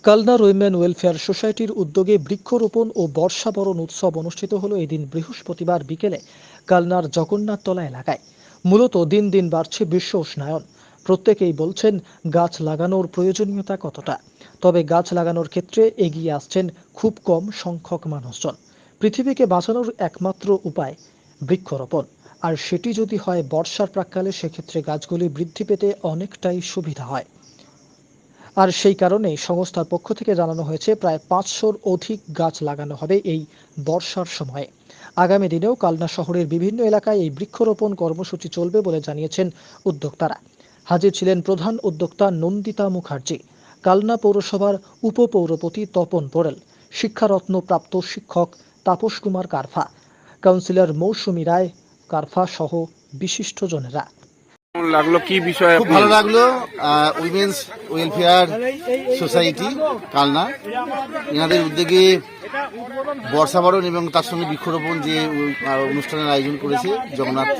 Kalna women welfare সোসাইটির উদ্যোগে বৃক্ষরোপণ ও বর্ষাবরণ উৎসব অনুষ্ঠিত হলো এদিন বৃহস্পতিবার বিকেলে কালনার জগন্নাথতলা এলাকায়। মূলত দিন দিন বাড়ছে বিশ্ব উষ্ণায়ন। প্রত্যেকেই বলছেন গাছ লাগানোর প্রয়োজনীয়তা কতটা, তবে গাছ লাগানোর ক্ষেত্রে এগিয়ে আসছেন খুব কম সংখ্যক মানুষজন। পৃথিবীকে বাঁচানোর একমাত্র উপায় বৃক্ষরোপণ, আর সেটি যদি হয় বর্ষার প্রাক্কালে, সেক্ষেত্রে গাছগুলি বৃদ্ধি পেতে অনেকটাই সুবিধা হয়। আর সেই কারণেই সংস্থার পক্ষ থেকে জানানো হয়েছে প্রায় 500-র অধিক গাছ লাগানো হবে এই বর্ষার সময়ে। আগামী দিনেও কালনা শহরের বিভিন্ন এলাকায় এই বৃক্ষরোপণ কর্মসূচি চলবে বলে জানিয়েছেন উদ্যোক্তারা। হাজির ছিলেন প্রধান উদ্যোক্তা নন্দিতা মুখার্জি, কালনা পৌরসভার উপপৌরপতি তপন পোড়েল, শিক্ষারত্ন প্রাপ্ত শিক্ষক তাপস কুমার কারফা, কাউন্সিলর মৌসুমী রায় কারফা সহ বিশিষ্টজনেরা। লাগলো কি বিষয়? খুব ভালো লাগলো। উইমেন্স ওয়েলফেয়ার সোসাইটি কালনা, এনাদের উদ্যোগে বর্ষাবরণ এবং তার সঙ্গে বৃক্ষরোপণ যে অনুষ্ঠানের আয়োজন করেছে জগন্নাথ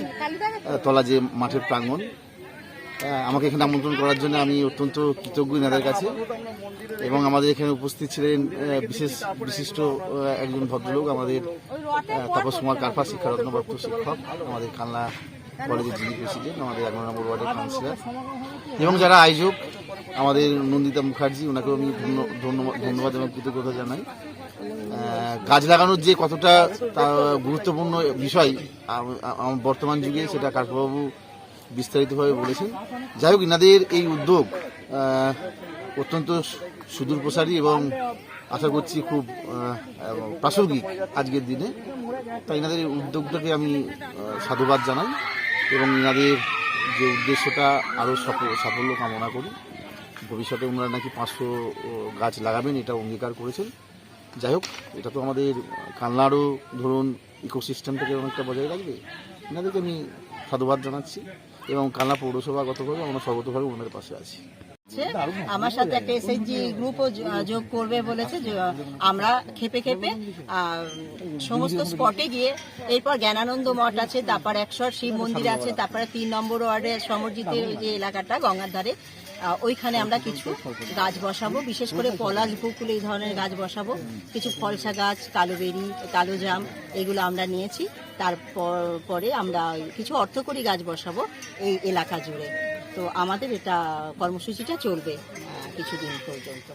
তলা যে মাঠের প্রাঙ্গণ, আমাকে এখানে আমন্ত্রণ করার জন্য আমি অত্যন্ত কৃতজ্ঞ এনাদের কাছে। এবং আমাদের এখানে উপস্থিত ছিলেন বিশিষ্ট একজন ভদ্রলোক, আমাদের তাপস কুমার কারফা, শিক্ষারত্নপ্রাপ্ত শিক্ষক, আমাদের কালনা কলেজের যিনি প্রেসিডেন্ট, আমাদের 11 নম্বর ওয়ার্ডের কাউন্সিলর, এবং যারা আয়োজক আমাদের নন্দিতা মুখার্জি, ওনাকেও আমি ধন্যবাদ এবং কৃতজ্ঞতা জানাই। গাছ লাগানোর যে কতটা গুরুত্বপূর্ণ বিষয় বর্তমান যুগে, সেটা কারফাবাবু বিস্তারিতভাবে বলেছেন। যাই হোক, ইনাদের এই উদ্যোগ অত্যন্ত সুদূরপ্রসারী এবং আশা করছি খুব প্রাসঙ্গিক আজকের দিনে। তাই ইনাদের এই উদ্যোগটাকে আমি সাধুবাদ জানাই এবং ইনাদের যে উদ্দেশ্যটা আরও সাফল্য কামনা করি। ভবিষ্যতে ওনারা নাকি 500 গাছ লাগাবেন, এটা অঙ্গীকার করেছেন। যাই হোক, এটা তো আমাদের কালনারও ধরুন ইকোসিস্টেমটাকে অনেকটা বজায় রাখবে। এনাদেরকে আমি সাধুবাদ জানাচ্ছি এবং কালনা পৌরসভাগতভাবে আমরা সর্বতভাবে ওনাদের পাশে আছি। আমার সাথে একটা এসএইচজি গ্রুপও যোগ করবে বলেছে। আমরা খেপে খেপে সমস্ত স্পটে গিয়ে, এরপর জ্ঞানানন্দ মঠ আছে, তারপর 100 শিব মন্দির আছে, তারপরে 3 নম্বর ওয়ার্ডের সমরজিতের যে এলাকাটা গঙ্গার ধারে, ওইখানে আমরা কিছু গাছ বসাবো, বিশেষ করে পলাশ, বকুল এই ধরনের গাছ বসাবো। কিছু ফলসা গাছ, কালোবেরি, কালো জাম, এগুলো আমরা নিয়েছি। তারপরে আমরা কিছু অর্থকরী গাছ বসাবো এই এলাকা জুড়ে। তো আমাদের এটা কর্মসূচিটা চলবে কিছুদিন পর্যন্ত।